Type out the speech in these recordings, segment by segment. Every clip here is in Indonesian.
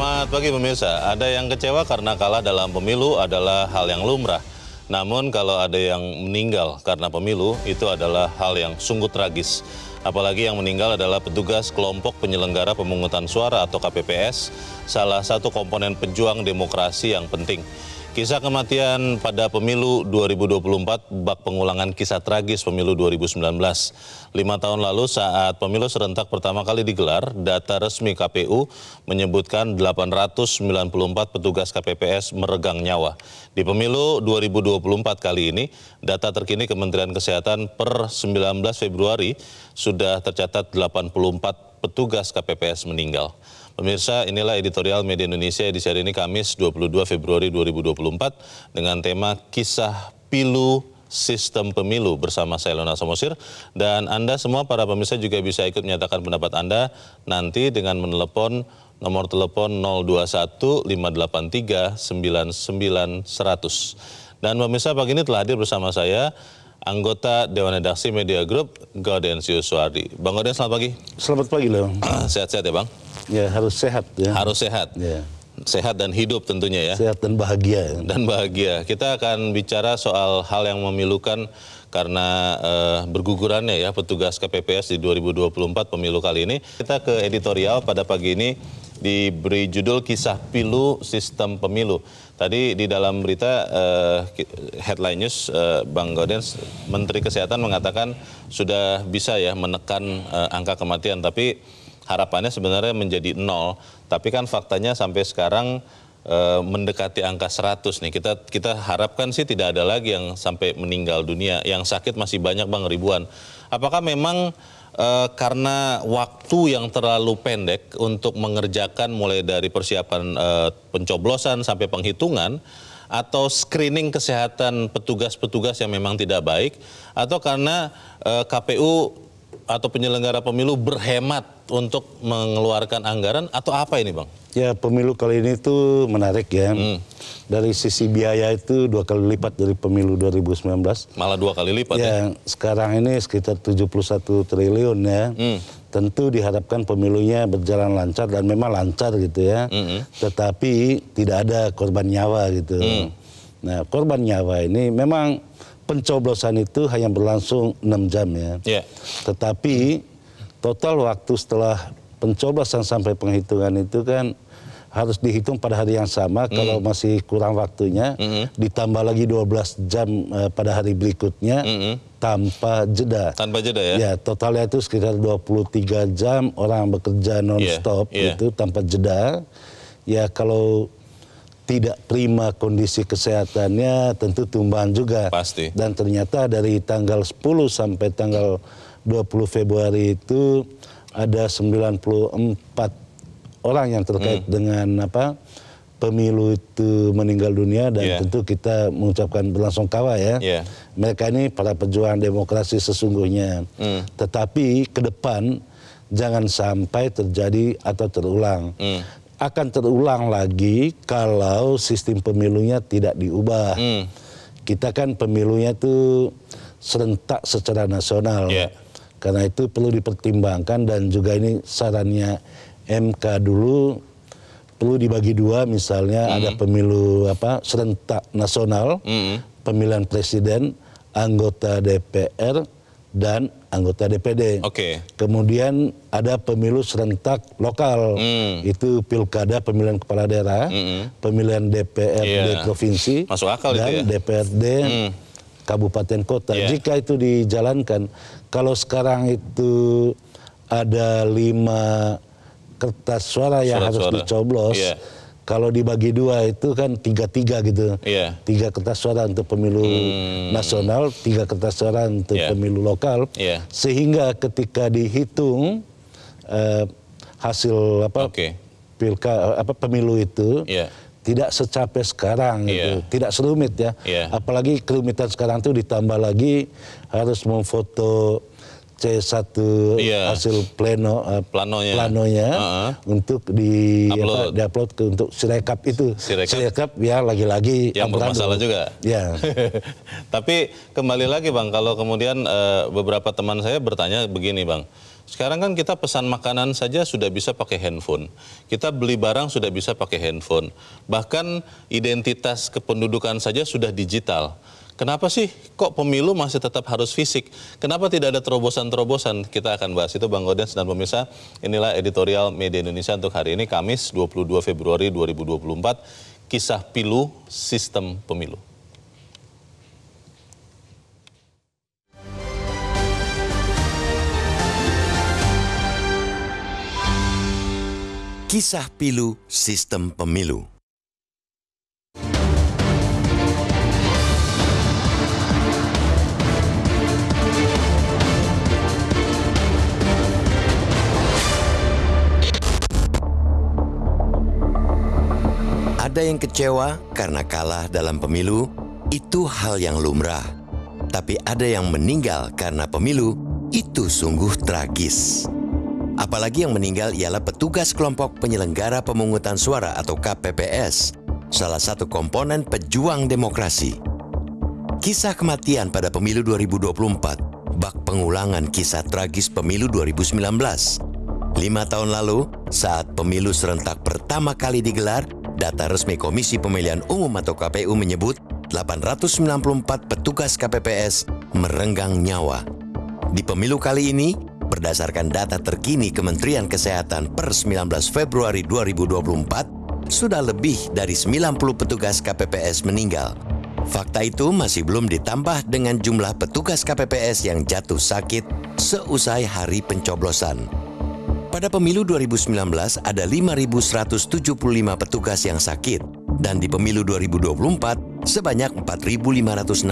Selamat pagi pemirsa. Ada yang kecewa karena kalah dalam pemilu adalah hal yang lumrah. Namun kalau ada yang meninggal karena pemilu, itu adalah hal yang sungguh tragis. Apalagi yang meninggal adalah petugas kelompok penyelenggara pemungutan suara atau KPPS, salah satu komponen pejuang demokrasi yang penting. Kisah kematian pada pemilu 2024 bak pengulangan kisah tragis pemilu 2019. 5 tahun lalu saat pemilu serentak pertama kali digelar, data resmi KPU menyebutkan 894 petugas KPPS meregang nyawa. Di pemilu 2024 kali ini, data terkini Kementerian Kesehatan per 19 Februari sudah tercatat 84 petugas KPPS meninggal. Pemirsa, inilah editorial Media Indonesia edisi hari ini Kamis 22 Februari 2024 dengan tema Kisah Pilu Sistem Pemilu bersama saya Lona Samosir, dan Anda semua para pemirsa juga bisa ikut menyatakan pendapat Anda nanti dengan menelepon nomor telepon 021 583 99 100. Dan pemirsa, pagi ini telah hadir bersama saya anggota Dewan Redaksi Media Group, Gaudensius Suardi. Bang Gauden, selamat pagi. Selamat pagi, Leo. Sehat-sehat ya, Bang? Ya, harus sehat ya. Harus sehat. Ya. Sehat dan hidup tentunya ya. Sehat dan bahagia. Ya. Dan bahagia. Kita akan bicara soal hal yang memilukan karena bergugurannya ya petugas KPPS di 2024 pemilu kali ini. Kita ke editorial pada pagi ini diberi judul Kisah Pilu Sistem Pemilu. Tadi di dalam berita headline news Bang Gauden, Menteri Kesehatan mengatakan sudah bisa ya menekan angka kematian, tapi harapannya sebenarnya menjadi 0, tapi kan faktanya sampai sekarang mendekati angka 100 nih. Kita harapkan sih tidak ada lagi yang sampai meninggal dunia. Yang sakit masih banyak, Bang, ribuan. Apakah memang karena waktu yang terlalu pendek untuk mengerjakan mulai dari persiapan pencoblosan sampai penghitungan, atau screening kesehatan petugas-petugas yang memang tidak baik, atau karena KPU atau penyelenggara pemilu berhemat untuk mengeluarkan anggaran, atau apa ini, Bang? Ya, pemilu kali ini tuh menarik ya. Dari sisi biaya itu 2 kali lipat dari pemilu 2019. Malah 2 kali lipat ya? Sekarang ini sekitar 71 triliun ya. Tentu diharapkan pemilunya berjalan lancar, dan memang lancar gitu ya. Tetapi tidak ada korban nyawa gitu. Nah, korban nyawa ini memang pencoblosan itu hanya berlangsung 6 jam ya. Tetapi total waktu setelah pencoblosan sampai penghitungan itu kan harus dihitung pada hari yang sama. Kalau masih kurang waktunya, ditambah lagi 12 jam pada hari berikutnya tanpa jeda. Tanpa jeda ya? Ya, totalnya itu sekitar 23 jam orang bekerja non-stop itu tanpa jeda. Ya, kalau tidak prima kondisi kesehatannya tentu tumbang juga. Pasti. Dan ternyata dari tanggal 10 sampai tanggal 20 Februari itu ada 94 orang yang terkait dengan pemilu itu meninggal dunia, dan tentu kita mengucapkan berlasungkawa ya. Mereka ini para pejuang demokrasi sesungguhnya. Tetapi ke depan jangan sampai terjadi atau terulang. Akan terulang lagi kalau sistem pemilunya tidak diubah. Kita kan pemilunya itu serentak secara nasional. Karena itu perlu dipertimbangkan, dan juga ini sarannya MK dulu perlu dibagi dua, misalnya ada pemilu serentak nasional, pemilihan presiden, anggota DPR, dan anggota DPD. Kemudian ada pemilu serentak lokal, itu pilkada, pemilihan kepala daerah, pemilihan DPRD provinsi, masuk akal dan itu ya? DPRD kabupaten kota. Jika itu dijalankan, kalau sekarang itu ada 5 kertas suara yang harus dicoblos, kalau dibagi 2 itu kan 3-3 gitu. 3 kertas suara untuk pemilu nasional, 3 kertas suara untuk pemilu lokal. Sehingga ketika dihitung hasil pemilu itu tidak secapek sekarang gitu. Tidak serumit ya. Apalagi kerumitan sekarang itu ditambah lagi harus memfoto C1 hasil planonya untuk diupload untuk Sirekap itu. Sirekap ya lagi-lagi yang bermasalah juga. Ya. Tapi kembali lagi Bang, kalau kemudian beberapa teman saya bertanya begini Bang. Sekarang kan kita pesan makanan saja sudah bisa pakai handphone. Kita beli barang sudah bisa pakai handphone. Bahkan identitas kependudukan saja sudah digital. Kenapa sih kok pemilu masih tetap harus fisik? Kenapa tidak ada terobosan-terobosan? Kita akan bahas itu Bang Gaudens dan pemirsa. Inilah editorial Media Indonesia untuk hari ini, Kamis 22 Februari 2024. Kisah pilu sistem pemilu. Kisah pilu sistem pemilu. Ada yang kecewa karena kalah dalam pemilu, itu hal yang lumrah. Tapi ada yang meninggal karena pemilu, itu sungguh tragis. Apalagi yang meninggal ialah petugas kelompok penyelenggara pemungutan suara atau KPPS, salah satu komponen pejuang demokrasi. Kisah kematian pada pemilu 2024, bak pengulangan kisah tragis pemilu 2019. 5 tahun lalu, saat pemilu serentak pertama kali digelar, data resmi Komisi Pemilihan Umum atau KPU menyebut 894 petugas KPPS merenggang nyawa. Di pemilu kali ini, berdasarkan data terkini Kementerian Kesehatan per 19 Februari 2024, sudah lebih dari 90 petugas KPPS meninggal. Fakta itu masih belum ditambah dengan jumlah petugas KPPS yang jatuh sakit seusai hari pencoblosan. Pada pemilu 2019 ada 5.175 petugas yang sakit, dan di pemilu 2024 sebanyak 4.567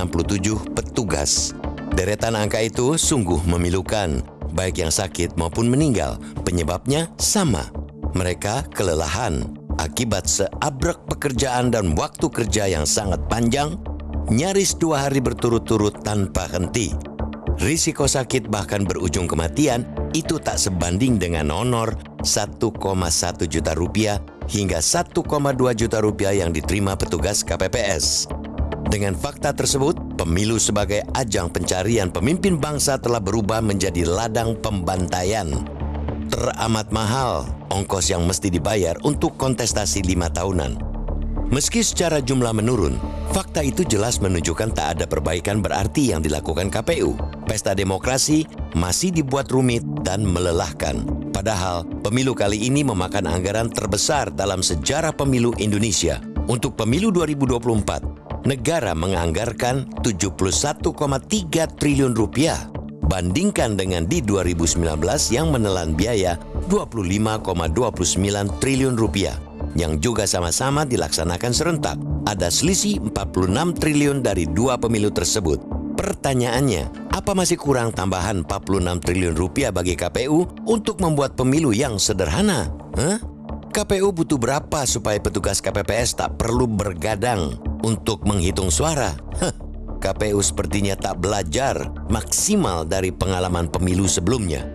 petugas. Deretan angka itu sungguh memilukan, baik yang sakit maupun meninggal, penyebabnya sama. Mereka kelelahan akibat seabrek pekerjaan dan waktu kerja yang sangat panjang, nyaris 2 hari berturut-turut tanpa henti. Risiko sakit bahkan berujung kematian itu tak sebanding dengan honor 1,1 juta rupiah hingga 1,2 juta rupiah yang diterima petugas KPPS. Dengan fakta tersebut, pemilu sebagai ajang pencarian pemimpin bangsa telah berubah menjadi ladang pembantaian. Teramat mahal ongkos yang mesti dibayar untuk kontestasi 5 tahunan. Meski secara jumlah menurun, fakta itu jelas menunjukkan tak ada perbaikan berarti yang dilakukan KPU. Pesta demokrasi masih dibuat rumit dan melelahkan. Padahal pemilu kali ini memakan anggaran terbesar dalam sejarah pemilu Indonesia. Untuk pemilu 2024, negara menganggarkan 71,3 triliun rupiah. Bandingkan dengan di 2019 yang menelan biaya 25,29 triliun rupiah. Yang juga sama-sama dilaksanakan serentak. Ada selisih 46 triliun dari 2 pemilu tersebut. Pertanyaannya, apa masih kurang tambahan 46 triliun rupiah bagi KPU untuk membuat pemilu yang sederhana? KPU butuh berapa supaya petugas KPPS tak perlu bergadang untuk menghitung suara? KPU sepertinya tak belajar maksimal dari pengalaman pemilu sebelumnya.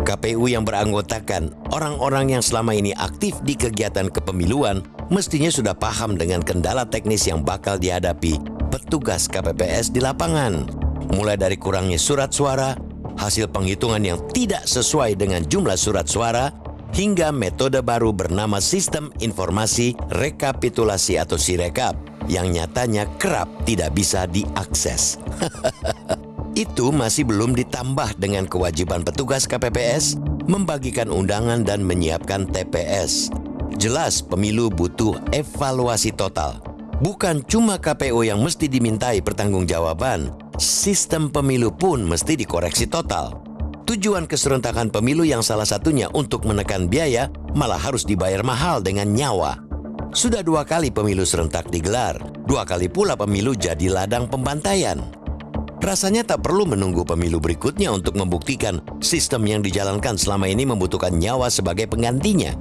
KPU yang beranggotakan orang-orang yang selama ini aktif di kegiatan kepemiluan mestinya sudah paham dengan kendala teknis yang bakal dihadapi petugas KPPS di lapangan. Mulai dari kurangnya surat suara, hasil penghitungan yang tidak sesuai dengan jumlah surat suara, hingga metode baru bernama Sistem Informasi Rekapitulasi atau Sirekap yang nyatanya kerap tidak bisa diakses. Itu masih belum ditambah dengan kewajiban petugas KPPS membagikan undangan dan menyiapkan TPS. Jelas pemilu butuh evaluasi total. Bukan cuma KPU yang mesti dimintai pertanggungjawaban, sistem pemilu pun mesti dikoreksi total. Tujuan keserentakan pemilu yang salah satunya untuk menekan biaya malah harus dibayar mahal dengan nyawa. Sudah 2 kali pemilu serentak digelar, 2 kali pula pemilu jadi ladang pembantaian. Rasanya tak perlu menunggu pemilu berikutnya untuk membuktikan sistem yang dijalankan selama ini membutuhkan nyawa sebagai penggantinya.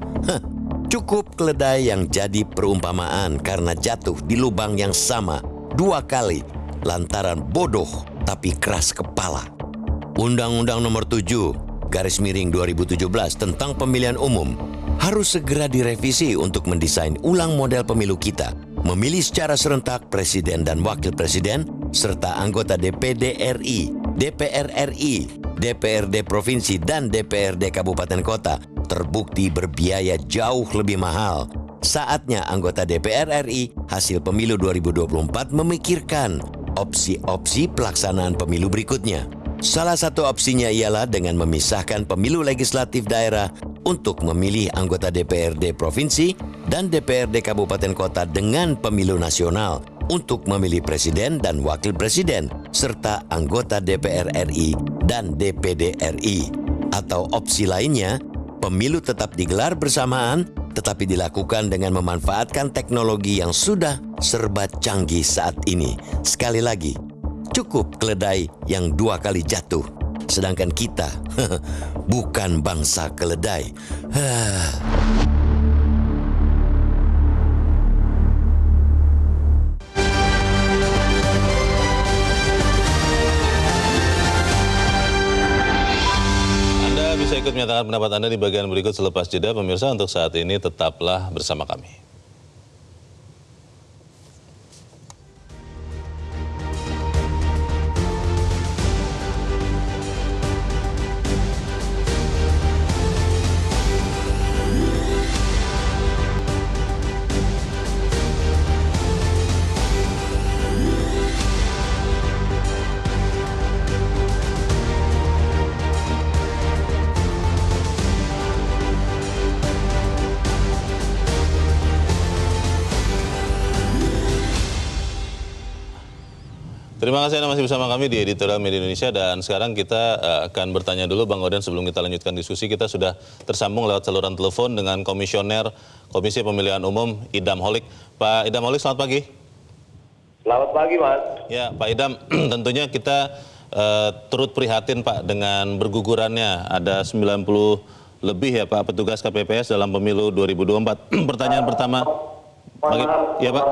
Cukup keledai yang jadi perumpamaan karena jatuh di lubang yang sama 2 kali lantaran bodoh tapi keras kepala. Undang-Undang Nomor 7/2017 tentang pemilihan umum harus segera direvisi untuk mendesain ulang model pemilu kita, memilih secara serentak presiden dan wakil presiden, serta anggota DPD RI, DPR RI, DPRD Provinsi, dan DPRD Kabupaten Kota terbukti berbiaya jauh lebih mahal. Saatnya anggota DPR RI hasil pemilu 2024 memikirkan opsi-opsi pelaksanaan pemilu berikutnya. Salah satu opsinya ialah dengan memisahkan pemilu legislatif daerah untuk memilih anggota DPRD Provinsi dan DPRD Kabupaten Kota dengan pemilu nasional untuk memilih presiden dan wakil presiden serta anggota DPR RI dan DPD RI. Atau opsi lainnya, pemilu tetap digelar bersamaan tetapi dilakukan dengan memanfaatkan teknologi yang sudah serba canggih saat ini. Sekali lagi, cukup keledai yang 2 kali jatuh. Sedangkan kita bukan bangsa keledai. Anda bisa ikut menyatakan pendapat Anda di bagian berikut selepas jeda. Pemirsa, untuk saat ini tetaplah bersama kami. Terima kasih Anda masih bersama kami di Editorial Media Indonesia, dan sekarang kita akan bertanya dulu Bang Oden. Sebelum kita lanjutkan diskusi, kita sudah tersambung lewat saluran telepon dengan Komisioner Komisi Pemilihan Umum Idam Holik. Pak Idam Holik, selamat pagi. Selamat pagi, Mas. Ya, Pak Idam, tentunya kita turut prihatin Pak dengan bergugurannya ada 90 lebih ya Pak petugas KPPS dalam pemilu 2024. Pertanyaan pertama, ya Pak.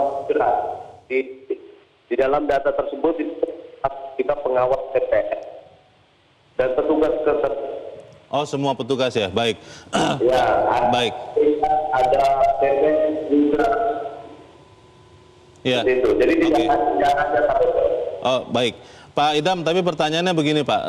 Di dalam data tersebut kita pengawas TPS dan petugas Oh, semua petugas ya, baik. Ya, baik. Ada TPS juga. Ya. Itu. Jadi tidak ada satu. Oh, baik. Pak Idam, tapi pertanyaannya begini Pak,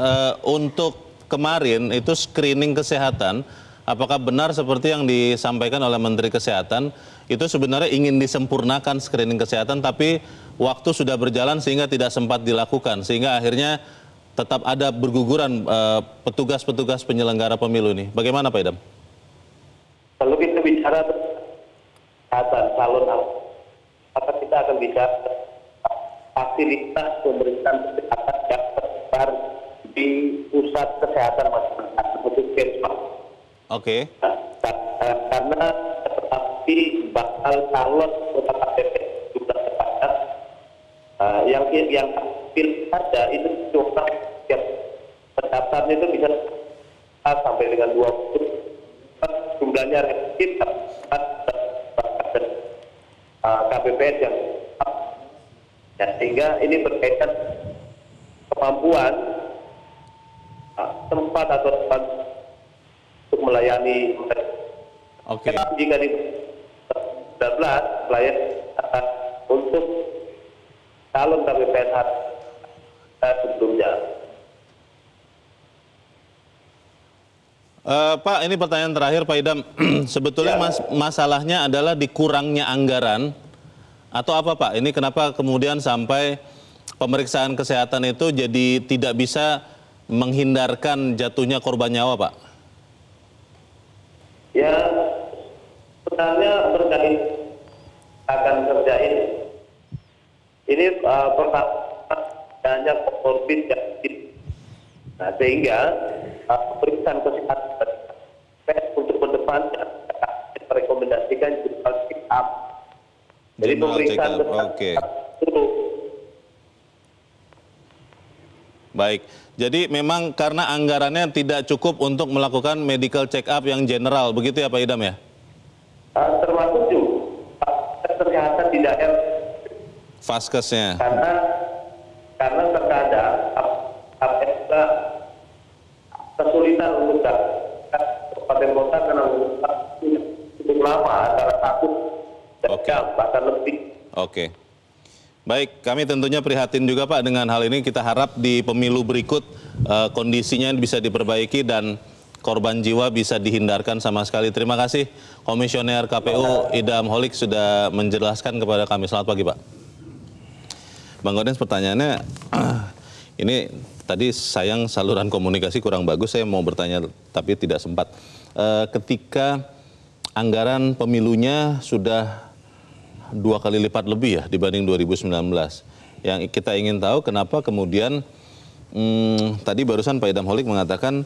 untuk kemarin itu screening kesehatan, apakah benar seperti yang disampaikan oleh Menteri Kesehatan, itu sebenarnya ingin disempurnakan screening kesehatan, tapi waktu sudah berjalan sehingga tidak sempat dilakukan, sehingga akhirnya tetap ada berguguran petugas-petugas penyelenggara pemilu ini. Bagaimana Pak Idam? Kalau kita bicara kesehatan calon, maka kita akan bicara fasilitas pemerintahan kesehatan yang tersebar di pusat kesehatan masyarakat, seperti Puskesmas. Oke. Karena tetapi bakal calon kota KPP juga terbatas, yang pilkada itu cuma yang pendaftarnya itu bisa sampai dengan 20 jumlahnya relatif KPPS yang ya, sehingga ini berkaitan kemampuan tempat atau tempat untuk melayani. Oke. Jika di 19 pelayan untuk calon KPPS sebelumnya. Pak, ini pertanyaan terakhir Pak Idam. Sebetulnya masalahnya adalah di kurangnya anggaran atau apa Pak? Ini kenapa kemudian sampai pemeriksaan kesehatan itu jadi tidak bisa menghindarkan jatuhnya korban nyawa Pak? Ya, sebenarnya berkait akan kerjain ini pertanyaannya komorbid nah, sehingga pemeriksaan kesehatan untuk kedepannya rekomendasikan general check up. Jadi pemeriksaan kesehatan dulu. Baik, jadi memang karena anggarannya tidak cukup untuk melakukan medical check up yang general, begitu ya Pak Idam ya? Termasuk juga kesehatan di daerah. Vaskesnya. Karena terkadang kesulitan untuk kabupaten kota karena cukup lama, antara 1 jam bahkan lebih. Oke. Baik, kami tentunya prihatin juga Pak dengan hal ini. Kita harap di pemilu berikut kondisinya bisa diperbaiki dan korban jiwa bisa dihindarkan sama sekali. Terima kasih Komisioner KPU Idham Holik sudah menjelaskan kepada kami. Selamat pagi Pak. Bang Gaudens, pertanyaannya, ini tadi sayang saluran komunikasi kurang bagus, saya mau bertanya tapi tidak sempat. Ketika anggaran pemilunya sudah 2 kali lipat lebih ya dibanding 2019. Yang kita ingin tahu kenapa kemudian tadi barusan Pak Idham Holik mengatakan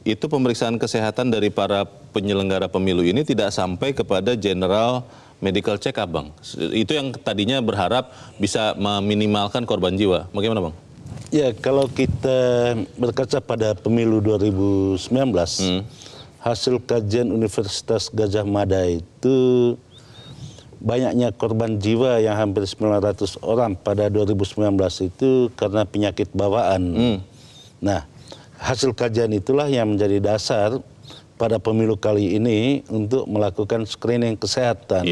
itu pemeriksaan kesehatan dari para penyelenggara pemilu ini tidak sampai kepada general medical check up, Bang. Itu yang tadinya berharap bisa meminimalkan korban jiwa. Bagaimana, Bang? Ya, kalau kita berkaca pada pemilu 2019, hasil kajian Universitas Gadjah Mada itu banyaknya korban jiwa yang hampir 900 orang pada 2019 itu karena penyakit bawaan. Nah, hasil kajian itulah yang menjadi dasar pada pemilu kali ini untuk melakukan screening kesehatan.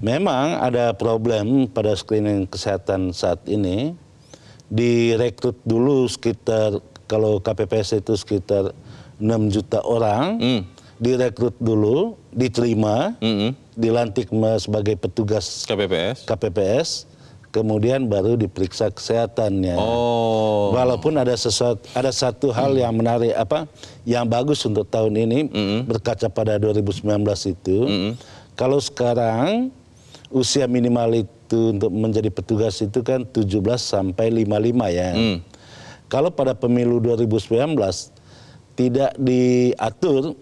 Memang ada problem pada screening kesehatan saat ini. Direkrut dulu sekitar, kalau KPPS itu sekitar 6 juta orang, direkrut dulu, diterima, dilantik sebagai petugas KPPS, kemudian baru diperiksa kesehatannya. Walaupun ada satu hal yang menarik, yang bagus untuk tahun ini, berkaca pada 2019 itu, kalau sekarang usia minimal itu untuk menjadi petugas itu kan 17 sampai 55 ya. Kalau pada pemilu 2019 tidak diatur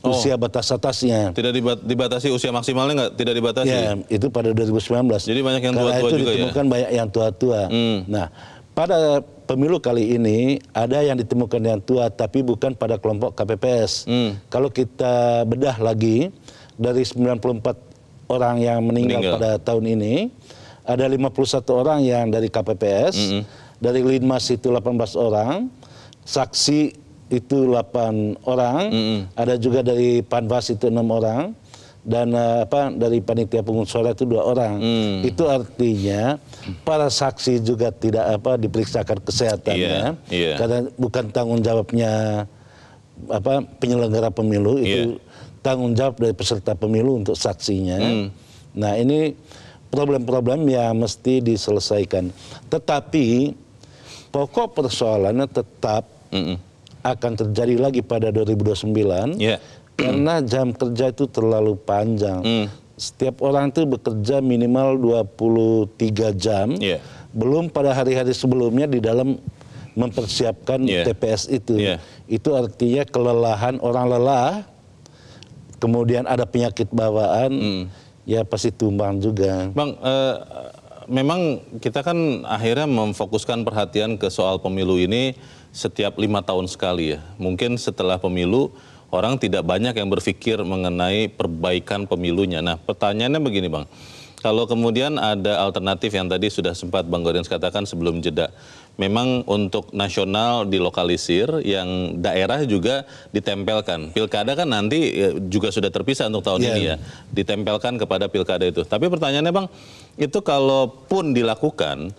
usia batas atasnya. Tidak dibatasi usia maksimalnya, nggak? Tidak dibatasi? Ya, itu pada 2019. Jadi banyak yang tua-tua juga ya? Karena itu ditemukan banyak yang tua-tua. Nah, pada pemilu kali ini ada yang ditemukan yang tua, tapi bukan pada kelompok KPPS. Kalau kita bedah lagi, dari 94 orang yang meninggal pada tahun ini, ada 51 orang yang dari KPPS, dari Linmas itu 18 orang, saksi itu 8 orang, ada juga dari Panwas itu 6 orang, dan dari panitia pemungut suara itu 2 orang. Itu artinya para saksi juga tidak diperiksakan kesehatannya, karena bukan tanggung jawabnya penyelenggara pemilu, itu tanggung jawab dari peserta pemilu untuk saksinya. Nah, ini problem-problem yang mesti diselesaikan. Tetapi pokok persoalannya tetap akan terjadi lagi pada 2029 karena jam kerja itu terlalu panjang. Setiap orang itu bekerja minimal 23 jam, belum pada hari-hari sebelumnya di dalam mempersiapkan TPS itu. Itu artinya kelelahan, orang lelah, kemudian ada penyakit bawaan, ya pasti tumbang juga. Bang, memang kita kan akhirnya memfokuskan perhatian ke soal pemilu ini setiap 5 tahun sekali ya. Mungkin setelah pemilu orang tidak banyak yang berpikir mengenai perbaikan pemilunya. Nah, pertanyaannya begini, Bang. Kalau kemudian ada alternatif yang tadi sudah sempat Bang Gaudens katakan sebelum jeda. Memang untuk nasional dilokalisir, yang daerah juga ditempelkan. Pilkada kan nanti juga sudah terpisah untuk tahun ini ya. Ditempelkan kepada pilkada itu. Tapi pertanyaannya, Bang, itu kalaupun dilakukan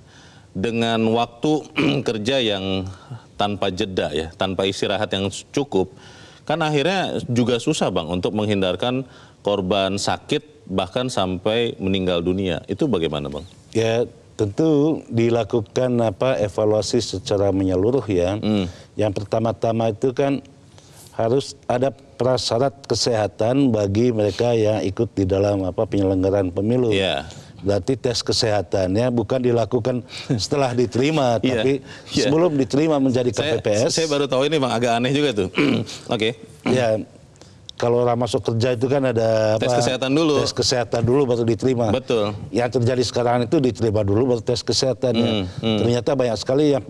dengan waktu kerja yang tanpa jeda ya, tanpa istirahat yang cukup, kan akhirnya juga susah, Bang, untuk menghindarkan korban sakit bahkan sampai meninggal dunia. Itu bagaimana, Bang? Ya, tentu dilakukan evaluasi secara menyeluruh ya. Yang pertama-tama itu kan harus ada prasyarat kesehatan bagi mereka yang ikut di dalam penyelenggaraan pemilu. Berarti tes kesehatannya bukan dilakukan setelah diterima, tapi sebelum diterima menjadi KPPS. Saya baru tahu ini, Bang, agak aneh juga tuh. Ya, kalau orang masuk kerja itu kan ada tes kesehatan dulu. Tes kesehatan dulu baru diterima. Betul. Yang terjadi sekarang itu diterima dulu baru tes kesehatannya. Ternyata banyak sekali yang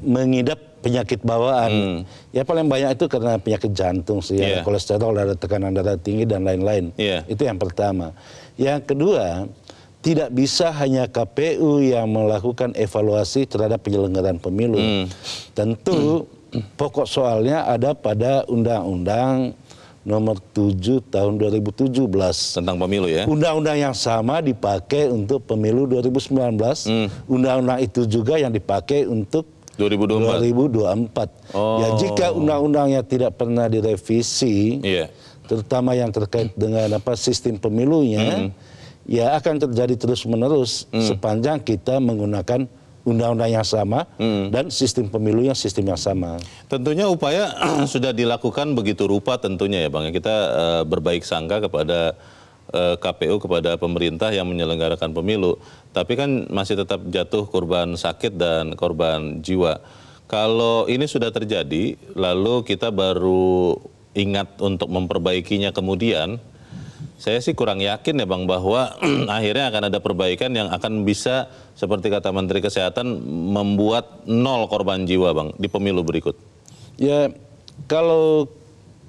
mengidap penyakit bawaan. Ya paling banyak itu karena penyakit jantung sih, ada kolesterol, ada tekanan darah tinggi dan lain-lain. Itu yang pertama. Yang kedua, tidak bisa hanya KPU yang melakukan evaluasi terhadap penyelenggaraan pemilu. Tentu pokok soalnya ada pada Undang-Undang Nomor 7 tahun 2017 tentang pemilu ya. Undang-undang yang sama dipakai untuk pemilu 2019. Undang-undang itu juga yang dipakai untuk 2024. Ya, jika undang-undangnya tidak pernah direvisi, terutama yang terkait dengan sistem pemilunya, ya akan terjadi terus-menerus sepanjang kita menggunakan undang-undang yang sama dan sistem pemilunya sistem yang sama. Tentunya upaya sudah dilakukan begitu rupa tentunya ya Bang. Kita berbaik sangka kepada KPU, kepada pemerintah yang menyelenggarakan pemilu. Tapi kan masih tetap jatuh korban sakit dan korban jiwa. Kalau ini sudah terjadi, lalu kita baru ingat untuk memperbaikinya kemudian, saya sih kurang yakin ya Bang bahwa akhirnya akan ada perbaikan yang akan bisa seperti kata Menteri Kesehatan membuat 0 korban jiwa Bang di pemilu berikut. Ya, kalau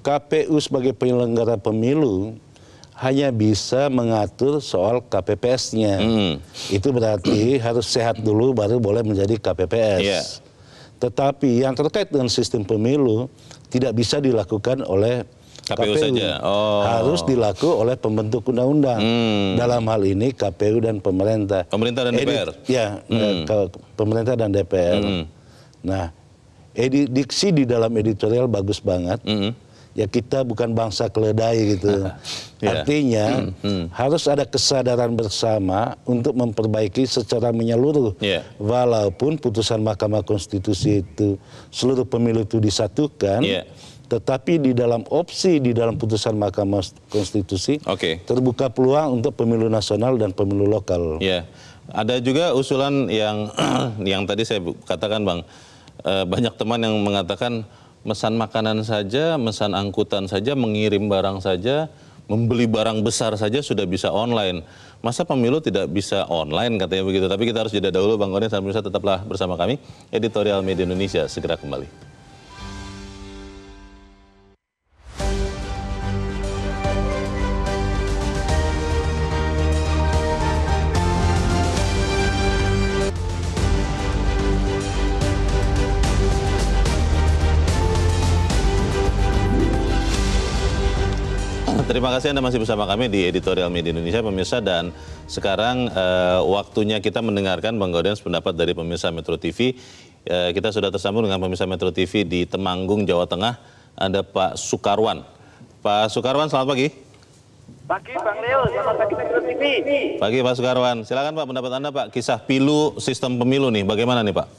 KPU sebagai penyelenggara pemilu hanya bisa mengatur soal KPPS-nya. Itu berarti harus sehat dulu baru boleh menjadi KPPS. Tetapi yang terkait dengan sistem pemilu tidak bisa dilakukan oleh KPU saja. Harus dilakukan oleh pembentuk undang-undang. Dalam hal ini KPU dan pemerintah. Pemerintah dan DPR? Pemerintah dan DPR. Nah, diksi di dalam editorial bagus banget. Ya kita bukan bangsa keledai gitu. Artinya harus ada kesadaran bersama untuk memperbaiki secara menyeluruh. Walaupun putusan Mahkamah Konstitusi itu seluruh pemilu itu disatukan. Tetapi di dalam opsi di dalam putusan Mahkamah Konstitusi terbuka peluang untuk pemilu nasional dan pemilu lokal. Ya, ada juga usulan yang tadi saya katakan Bang, banyak teman yang mengatakan mesan makanan saja, mesan angkutan saja, mengirim barang saja, membeli barang besar saja sudah bisa online. Masa pemilu tidak bisa online katanya begitu. Tapi kita harus jeda dahulu Bang Kurnia, sambil tetaplah bersama kami. Editorial Media Indonesia segera kembali. Terima kasih Anda masih bersama kami di Editorial Media Indonesia, pemirsa. Dan sekarang waktunya kita mendengarkan Bang Gaudens pendapat dari pemirsa Metro TV. Kita sudah tersambung dengan pemirsa Metro TV di Temanggung, Jawa Tengah. Ada Pak Sukarwan. Pak Sukarwan, selamat pagi. Pagi Bang Leo, selamat pagi Metro TV. Pagi Pak Sukarwan. Silakan Pak, pendapat Anda Pak. Kisah pilu sistem pemilu nih, bagaimana nih Pak?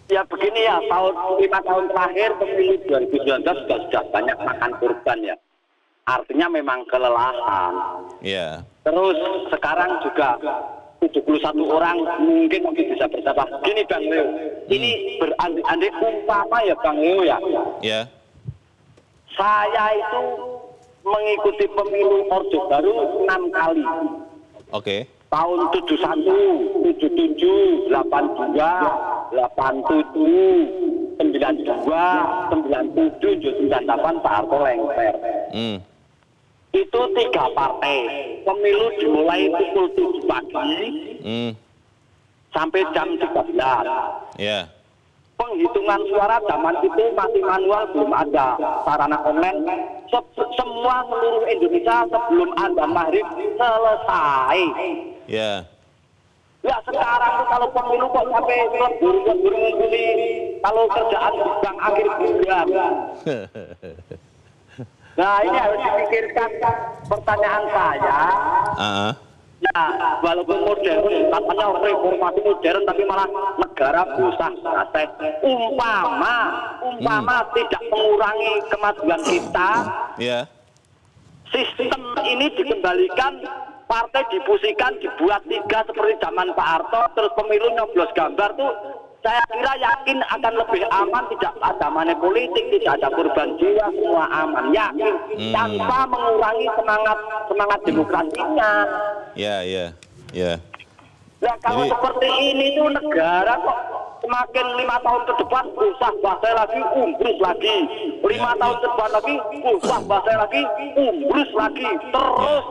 Ya begini ya, 5 tahun terakhir pemilu 2019 sudah banyak makan korban ya. Artinya memang kelelahan. Terus sekarang juga 71 orang mungkin bisa bertambah. Gini Bang Leo, ini berandai-andai umpama ya Bang Leo ya. Saya itu mengikuti pemilu Orde Baru 6 kali. Tahun 71, 77, 82, 87, 92, 97, 98 Pak Harto lengser. Itu 3 partai. Pemilu dimulai pukul 7 pagi sampai jam 13. Penghitungan suara zaman itu masih manual, belum ada sarana online. Semua seluruh Indonesia sebelum azan maghrib selesai. Ya sekarang kalau pemilu kok sampai lebur-lebur ngumpuli, kalau kerjaan sedang akhir bulan. Nah ini harus dipikirkan. Pertanyaan saya, ya walaupun modern, katanya reformasi modern, tapi malah negara berusaha selesai. Umpama tidak mengurangi kemajuan kita, sistem ini dikembalikan, partai difusikan, dibuat 3 seperti zaman Pak Harto, terus pemilu nyoblos gambar tuh, saya kira yakin akan lebih aman, tidak ada manipolitik, tidak ada korban jiwa, semua aman, yakin, tanpa mengurangi semangat demokrasinya. Ya kalau seperti ini tuh negara kok semakin 5 tahun ke depan usah bahasa lagi, umbrus lagi, 5 tahun ke depan lagi usah bahasa lagi, umbrus lagi, terus.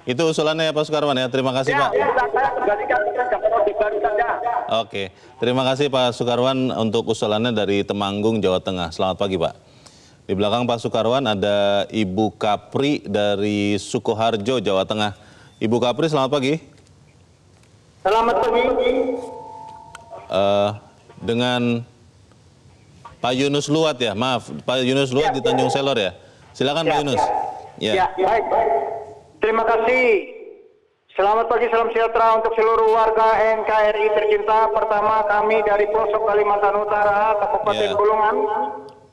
Itu usulannya ya Pak Sukarwan ya. Terima kasih Pak. Saya kembalikan ke Orde Baru saja. Oke, terima kasih Pak Sukarwan untuk usulannya dari Temanggung, Jawa Tengah. Selamat pagi Pak. Di belakang Pak Sukarwan ada Ibu Kapri dari Sukoharjo, Jawa Tengah. Ibu Kapri, selamat pagi. Selamat pagi. Dengan Pak Yunus Luat ya, maaf, Pak Yunus Luat di Tanjung Selor ya. Silakan Pak Yunus. Ya, baik. Terima kasih. Selamat pagi, salam sejahtera untuk seluruh warga NKRI tercinta. Pertama, kami dari pelosok Kalimantan Utara, Kabupaten Bulungan,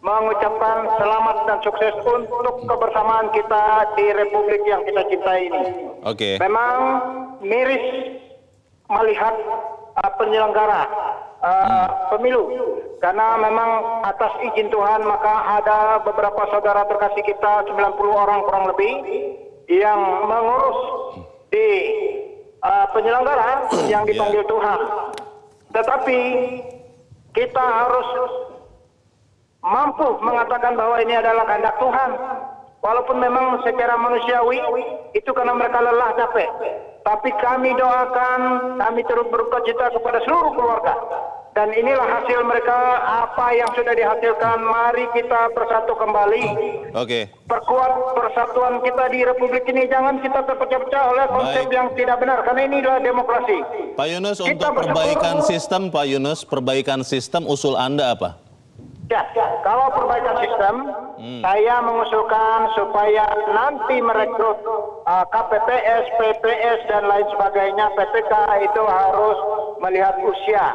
mengucapkan selamat dan sukses untuk kebersamaan kita di Republik yang kita cintai ini. Oke. Memang miris melihat penyelenggara pemilu, karena memang atas izin Tuhan maka ada beberapa saudara terkasih kita 90 orang kurang lebih yang mengurus di penyelenggara yang dipanggil Tuhan. Tetapi kita harus mampu mengatakan bahwa ini adalah kehendak Tuhan. Walaupun memang secara manusiawi itu karena mereka lelah capek. Tapi kami doakan, kami turut berduka cita kepada seluruh keluarga. Dan inilah hasil mereka, apa yang sudah dihasilkan. Mari kita bersatu kembali. Oke. Perkuat persatuan kita di Republik ini. Jangan kita terpecah-pecah oleh konsep yang tidak benar. Karena ini adalah demokrasi. Pak Yunus, untuk perbaikan sistem, Pak Yunus, perbaikan sistem usul Anda apa? Ya, kalau perbaikan sistem, saya mengusulkan supaya nanti merekrut KPPS, PPS, dan lain sebagainya, PPK itu harus melihat usia.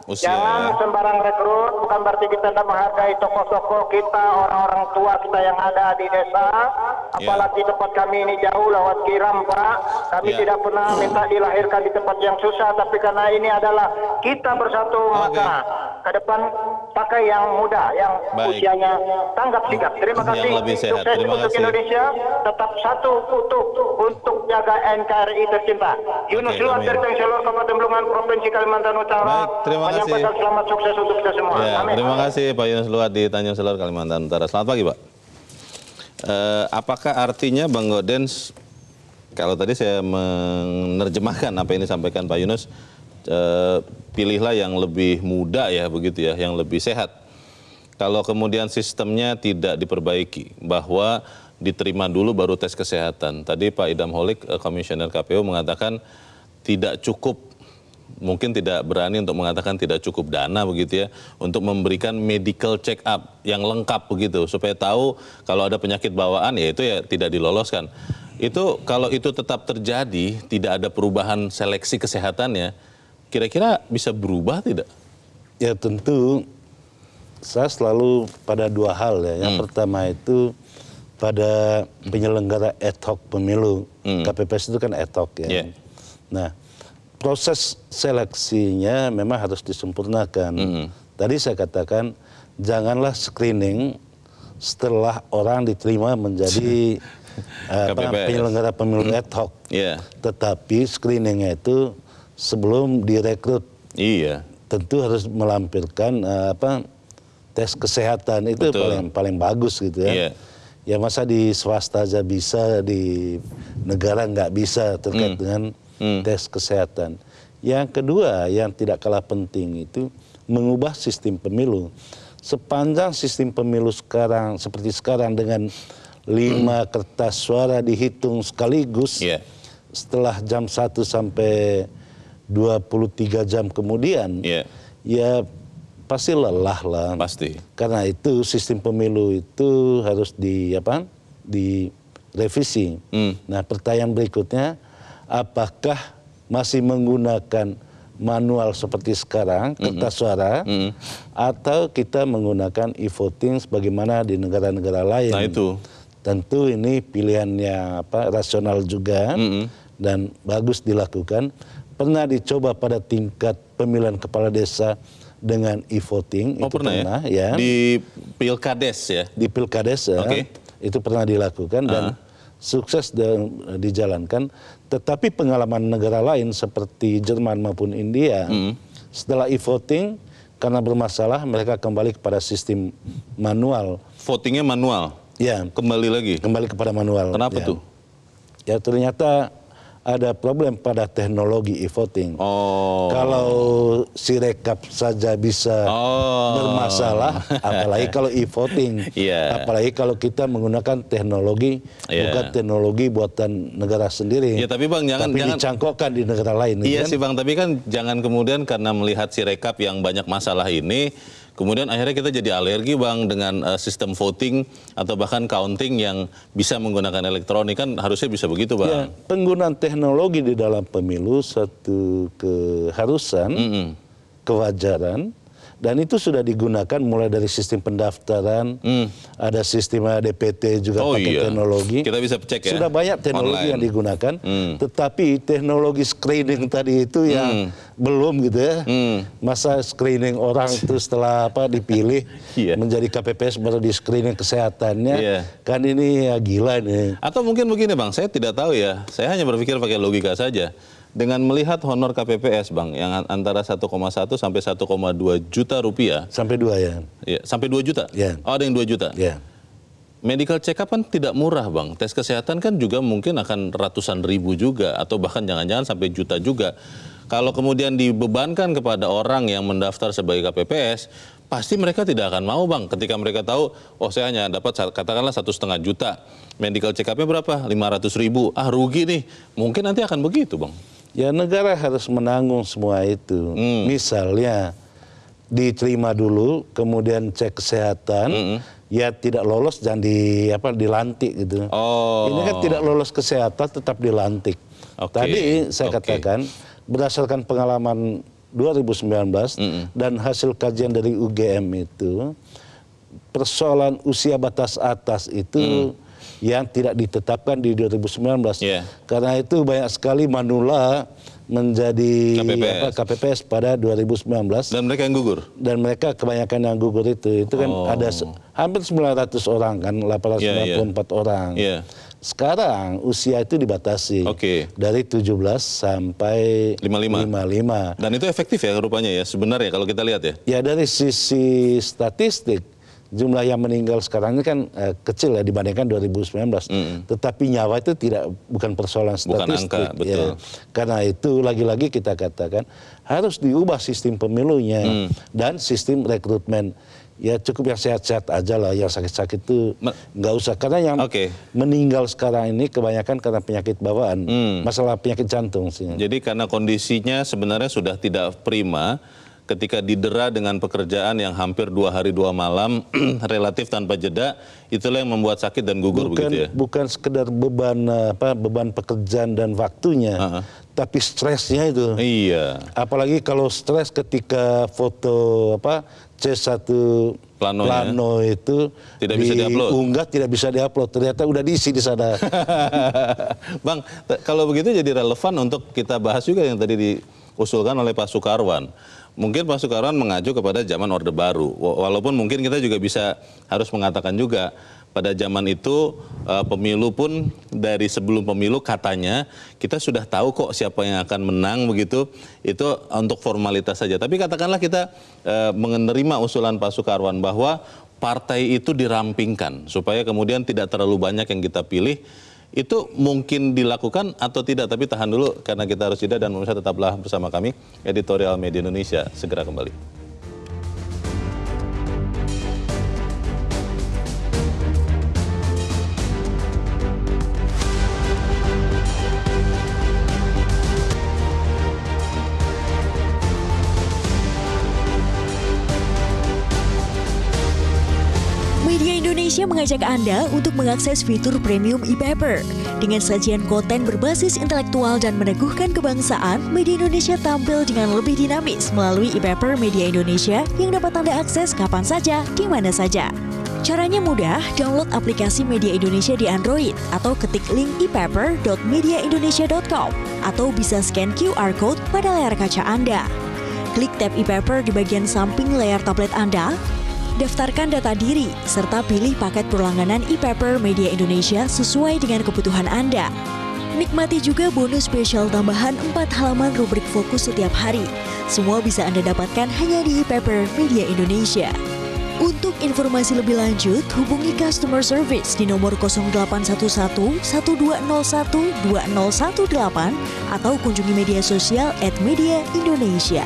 Jangan sembarang rekrut, bukan berarti kita tidak menghargai tokoh-tokoh kita, orang-orang tua kita yang ada di desa. Apalagi tempat kami ini jauh lewat Kiram, Pak. Kami tidak pernah minta dilahirkan di tempat yang susah, tapi karena ini adalah kita bersatu, maka ke depan pakai yang muda, yang usianya tanggap sigap. Terima kasih. Sukses untuk Indonesia. Tetap satu utuh untuk jaga NKRI tercinta. Yunus Luat dari Tanjung Selor, Kabupaten Bulungan, Provinsi Kalimantan Utara. Terima kasih. Selamat sukses untuk kita semua. Amin. Terima kasih Pak Yunus Luat di Tanjung Selor, Kalimantan Utara. Selamat pagi Pak. Apakah artinya Bang Gaudens, kalau tadi saya menerjemahkan apa yang disampaikan Pak Yunus, pilihlah yang lebih muda ya begitu ya, yang lebih sehat. Kalau kemudian sistemnya tidak diperbaiki, bahwa diterima dulu baru tes kesehatan. Tadi Pak Idam Holik, Komisioner KPU mengatakan tidak cukup, mungkin tidak berani untuk mengatakan tidak cukup dana begitu ya, untuk memberikan medical check up yang lengkap begitu, supaya tahu kalau ada penyakit bawaan ya itu ya tidak diloloskan. Itu kalau itu tetap terjadi, tidak ada perubahan seleksi kesehatannya, kira-kira bisa berubah tidak? Ya tentu, saya selalu pada dua hal ya. Yang pertama itu pada penyelenggara ad hoc pemilu. KPPS itu kan ad hoc ya. Nah, proses seleksinya memang harus disempurnakan. Tadi saya katakan, janganlah screening setelah orang diterima menjadi penyelenggara pemilu ad hoc. Tetapi screeningnya itu sebelum direkrut. Tentu harus melampirkan tes kesehatan, itu paling bagus gitu ya. Ya masa di swasta aja bisa, di negara nggak bisa terkait dengan tes kesehatan. Yang kedua yang tidak kalah penting itu mengubah sistem pemilu. Sepanjang sistem pemilu sekarang seperti sekarang dengan 5 kertas suara dihitung sekaligus, setelah jam 1 sampai 23 jam kemudian, ya pasti lelah lah. Pasti. Karena itu sistem pemilu itu harus direvisi. Nah, pertanyaan berikutnya, apakah masih menggunakan manual seperti sekarang, kertas suara, atau kita menggunakan e-voting sebagaimana di negara-negara lain? Nah itu. Tentu ini pilihan yang rasional juga dan bagus dilakukan. Pernah dicoba pada tingkat pemilihan kepala desa dengan e-voting. Itu pernah ya. Di Pilkades ya? Di Pilkades ya. Itu pernah dilakukan dan sukses dijalankan. Tetapi pengalaman negara lain seperti Jerman maupun India, setelah e-voting karena bermasalah mereka kembali kepada sistem manual. Votingnya manual? Ya. Kembali lagi? Kembali kepada manual. Kenapa tuh? Ya ternyata ada problem pada teknologi e-voting. Kalau Sirekap saja bisa bermasalah, apalagi kalau e-voting. Apalagi kalau kita menggunakan teknologi, bukan teknologi buatan negara sendiri. Tapi Bang, jangan dicangkokkan di negara lain. Iya sih Bang, tapi kan jangan kemudian karena melihat Sirekap yang banyak masalah ini, kemudian akhirnya kita jadi alergi Bang dengan sistem voting atau bahkan counting yang bisa menggunakan elektronik, kan harusnya bisa begitu Bang. Ya, penggunaan teknologi di dalam pemilu satu keharusan, kewajaran, dan itu sudah digunakan mulai dari sistem pendaftaran, ada sistem DPT juga pakai teknologi. Kita bisa cek ya. Sudah banyak teknologi yang digunakan, tetapi teknologi screening tadi itu yang belum gitu ya. Masa screening orang itu setelah dipilih menjadi KPPS baru di screening kesehatannya, kan ini ya gila nih. Atau mungkin begini Bang, saya tidak tahu ya, saya hanya berpikir pakai logika saja. Dengan melihat honor KPPS Bang yang antara 1,1 sampai 1,2 juta rupiah. Sampai 2 ya. Sampai 2 juta? Oh, ada yang 2 juta? Medical check up kan tidak murah Bang. Tes kesehatan kan juga mungkin akan ratusan ribu juga, atau bahkan jangan-jangan sampai juta juga. Kalau kemudian dibebankan kepada orang yang mendaftar sebagai KPPS, pasti mereka tidak akan mau Bang. Ketika mereka tahu, saya hanya dapat katakanlah 1,5 juta. Medical check up-nya berapa? 500 ribu. Rugi nih. Mungkin nanti akan begitu Bang. Ya, negara harus menanggung semua itu. Misalnya diterima dulu, kemudian cek kesehatan, ya tidak lolos jangan dilantik gitu. Ini kan tidak lolos kesehatan tetap dilantik. Tadi saya katakan berdasarkan pengalaman 2019 dan hasil kajian dari UGM itu, persoalan usia batas atas itu yang tidak ditetapkan di 2019. Karena itu banyak sekali manula menjadi KPPS pada 2019. Dan mereka yang gugur? Dan mereka kebanyakan yang gugur itu. Itu kan ada hampir 900 orang kan, 894 orang. Sekarang usia itu dibatasi dari 17 sampai 55. Dan itu efektif ya rupanya ya sebenarnya kalau kita lihat ya? Ya, dari sisi statistik, jumlah yang meninggal sekarang ini kan kecil ya dibandingkan 2019. Tetapi nyawa itu bukan persoalan statistik. Bukan angka, betul. Karena itu lagi-lagi kita katakan harus diubah sistem pemilunya dan sistem rekrutmen. Ya cukup yang sehat-sehat aja lah, yang sakit-sakit itu nggak usah. Karena yang meninggal sekarang ini kebanyakan karena penyakit bawaan, masalah penyakit jantung sih. Jadi karena kondisinya sebenarnya sudah tidak prima, ketika didera dengan pekerjaan yang hampir 2 hari 2 malam, relatif tanpa jeda, itulah yang membuat sakit dan gugur begitu ya? Bukan sekedar beban pekerjaan dan waktunya, tapi stresnya itu. Apalagi kalau stres ketika foto C1 plano itu tidak bisa diunggah, tidak bisa diupload, ternyata udah diisi di sana. Bang, kalau begitu jadi relevan untuk kita bahas juga yang tadi diusulkan oleh Pak Soekarwan. Mungkin Pak Soekarwan mengacu kepada zaman Orde Baru, walaupun mungkin kita juga bisa harus mengatakan juga pada zaman itu pemilu pun dari sebelum pemilu katanya kita sudah tahu kok siapa yang akan menang begitu, itu untuk formalitas saja. Tapi katakanlah kita menerima usulan Pak Soekarwan bahwa partai itu dirampingkan supaya kemudian tidak terlalu banyak yang kita pilih. Itu mungkin dilakukan atau tidak, tapi tahan dulu karena kita harus jeda dan pemirsa tetaplah bersama kami, Editorial Media Indonesia segera kembali. Indonesia mengajak Anda untuk mengakses fitur premium e-paper. Dengan sajian konten berbasis intelektual dan meneguhkan kebangsaan, Media Indonesia tampil dengan lebih dinamis melalui e-paper Media Indonesia yang dapat Anda akses kapan saja, di mana saja. Caranya mudah, download aplikasi Media Indonesia di Android atau ketik link e-paper.mediaindonesia.com atau bisa scan QR Code pada layar kaca Anda. Klik tab e-paper di bagian samping layar tablet Anda, daftarkan data diri, serta pilih paket berlangganan e-paper Media Indonesia sesuai dengan kebutuhan Anda. Nikmati juga bonus spesial tambahan 4 halaman rubrik fokus setiap hari. Semua bisa Anda dapatkan hanya di e-paper Media Indonesia. Untuk informasi lebih lanjut, hubungi customer service di nomor 0811 1201 2018 atau kunjungi media sosial @mediaindonesia.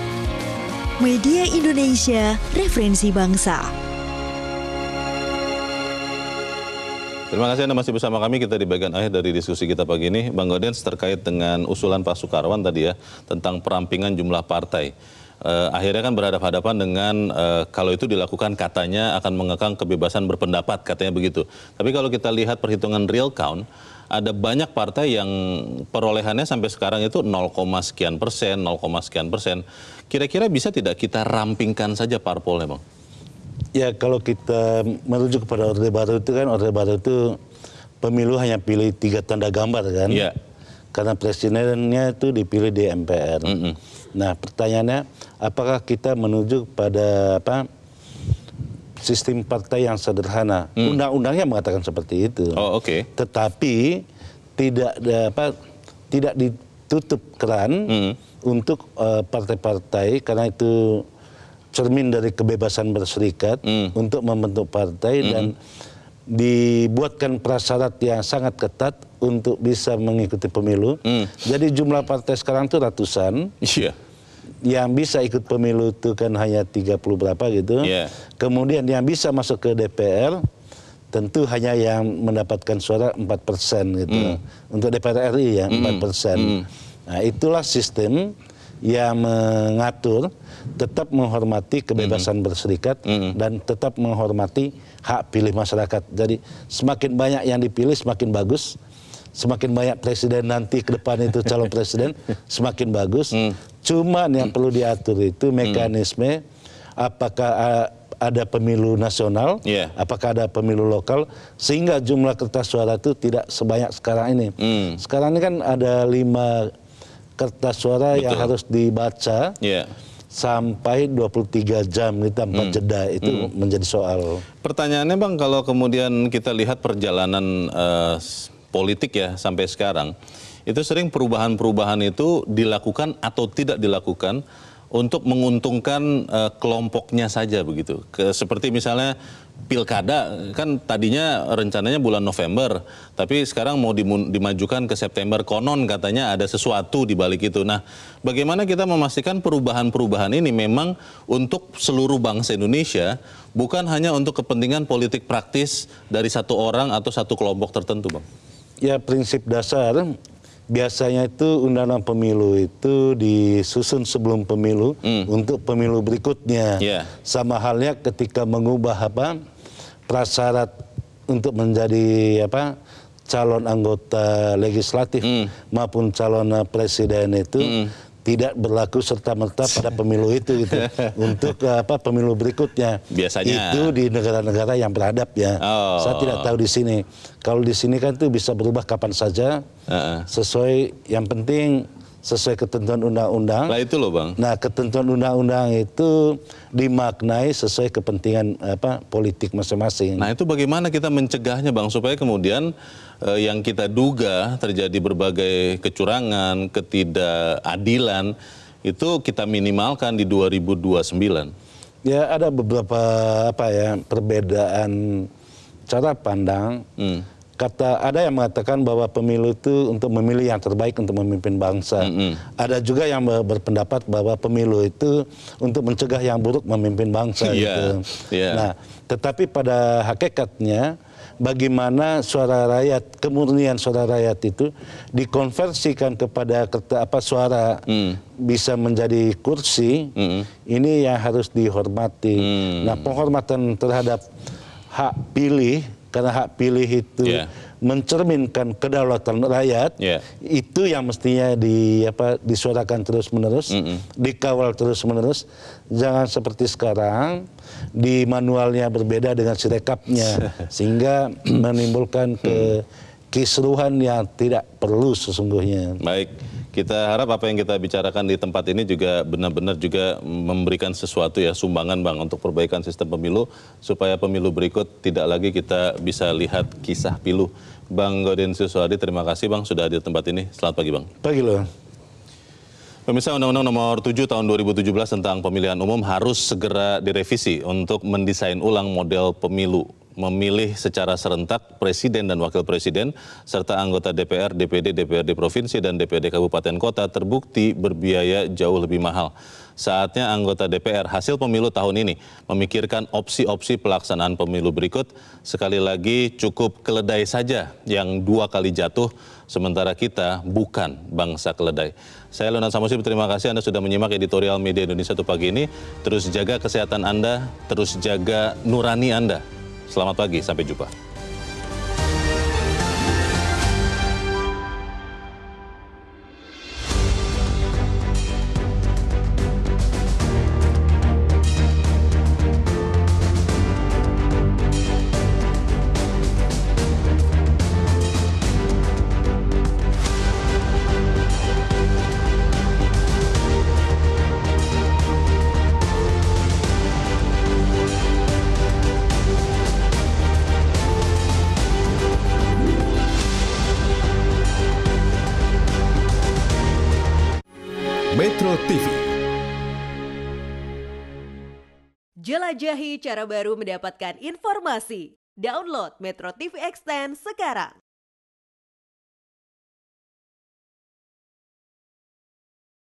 Media Indonesia, referensi bangsa. Terima kasih Anda masih bersama kami. Kita di bagian akhir dari diskusi kita pagi ini. Bang Gaudens, terkait dengan usulan Pak Soekarwan tadi ya, tentang perampingan jumlah partai. Akhirnya kan berhadapan-hadapan dengan kalau itu dilakukan katanya akan mengekang kebebasan berpendapat, katanya begitu. Tapi kalau kita lihat perhitungan real count, ada banyak partai yang perolehannya sampai sekarang itu 0, sekian persen, 0, sekian persen. Kira-kira bisa tidak kita rampingkan saja parpolnya, Bang? Ya, kalau kita merujuk kepada Orde Baru itu kan, Orde Baru itu pemilu hanya pilih 3 tanda gambar kan. Iya. Karena presidennya itu dipilih di MPR. Nah, pertanyaannya, apakah kita menuju pada sistem partai yang sederhana? Undang-undangnya mengatakan seperti itu. Oh, oke. Tetapi tidak ditutup keran untuk partai-partai, karena itu cermin dari kebebasan berserikat untuk membentuk partai dan dibuatkan prasyarat yang sangat ketat untuk bisa mengikuti pemilu. Jadi jumlah partai sekarang itu ratusan. Iya. Yang bisa ikut pemilu itu kan hanya 30 berapa gitu. Yeah. Kemudian yang bisa masuk ke DPR tentu hanya yang mendapatkan suara 4% gitu. Untuk DPR RI ya 4%. Nah, itulah sistem yang mengatur tetap menghormati kebebasan berserikat dan tetap menghormati hak pilih masyarakat. Jadi semakin banyak yang dipilih semakin bagus. Semakin banyak presiden nanti ke depan itu calon presiden semakin bagus. Cuman yang perlu diatur itu mekanisme, apakah ada pemilu nasional, apakah ada pemilu lokal, sehingga jumlah kertas suara itu tidak sebanyak sekarang ini. Sekarang ini kan ada 5 kertas suara yang harus dibaca sampai 23 jam itu tanpa jeda, itu menjadi soal. Pertanyaannya Bang, kalau kemudian kita lihat perjalanan politik ya sampai sekarang, itu sering perubahan-perubahan itu dilakukan atau tidak dilakukan untuk menguntungkan kelompoknya saja begitu. Seperti misalnya pilkada kan tadinya rencananya bulan November, tapi sekarang mau dimajukan ke September, konon katanya ada sesuatu di balik itu. Nah, bagaimana kita memastikan perubahan-perubahan ini memang untuk seluruh bangsa Indonesia, bukan hanya untuk kepentingan politik praktis dari satu orang atau satu kelompok tertentu, Bang? Ya, prinsip dasar biasanya itu undang-undang pemilu itu disusun sebelum pemilu untuk pemilu berikutnya. Sama halnya ketika mengubah prasyarat untuk menjadi calon anggota legislatif maupun calon presiden itu tidak berlaku serta-merta pada pemilu itu gitu. Untuk pemilu berikutnya. Biasanya itu di negara-negara yang beradab ya. Saya tidak tahu di sini. Kalau di sini kan itu bisa berubah kapan saja. Sesuai, yang penting sesuai ketentuan undang-undang. Lah itu loh Bang. Nah, ketentuan undang-undang itu dimaknai sesuai kepentingan politik masing-masing. Nah, itu bagaimana kita mencegahnya Bang, supaya kemudian yang kita duga terjadi berbagai kecurangan, ketidakadilan itu kita minimalkan di 2029. Ya, ada beberapa perbedaan cara pandang. Ada yang mengatakan bahwa pemilu itu untuk memilih yang terbaik untuk memimpin bangsa. Ada juga yang berpendapat bahwa pemilu itu untuk mencegah yang buruk memimpin bangsa. Gitu. Nah, tetapi pada hakikatnya bagaimana suara rakyat, kemurnian suara rakyat itu dikonversikan kepada suara bisa menjadi kursi, ini yang harus dihormati. Nah, penghormatan terhadap hak pilih, karena hak pilih itu mencerminkan kedaulatan rakyat, itu yang mestinya disuarakan terus-menerus, dikawal terus-menerus. Jangan seperti sekarang, di manualnya berbeda dengan sirekapnya, sehingga menimbulkan kisruhan yang tidak perlu sesungguhnya. Baik. Kita harap apa yang kita bicarakan di tempat ini juga benar-benar juga memberikan sesuatu ya, sumbangan Bang, untuk perbaikan sistem pemilu, supaya pemilu berikut tidak lagi kita bisa lihat kisah pilu. Bang Gaudens Suswadi, terima kasih Bang sudah hadir di tempat ini. Selamat pagi Bang. Pagi loh. Pemirsa, Undang-Undang Nomor 7 Tahun 2017 tentang Pemilihan Umum harus segera direvisi untuk mendesain ulang model pemilu. Memilih secara serentak presiden dan wakil presiden, serta anggota DPR, DPD, DPRD Provinsi, dan DPRD Kabupaten Kota terbukti berbiaya jauh lebih mahal. Saatnya anggota DPR hasil pemilu tahun ini memikirkan opsi-opsi pelaksanaan pemilu berikut. Sekali lagi cukup keledai saja yang 2 kali jatuh, sementara kita bukan bangsa keledai. Saya Leonard Samusi, terima kasih Anda sudah menyimak editorial Media Indonesia untuk pagi ini. Terus jaga kesehatan Anda, terus jaga nurani Anda. Selamat pagi, sampai jumpa. Metro TV. Jelajahi cara baru mendapatkan informasi. Download Metro TV Extend sekarang.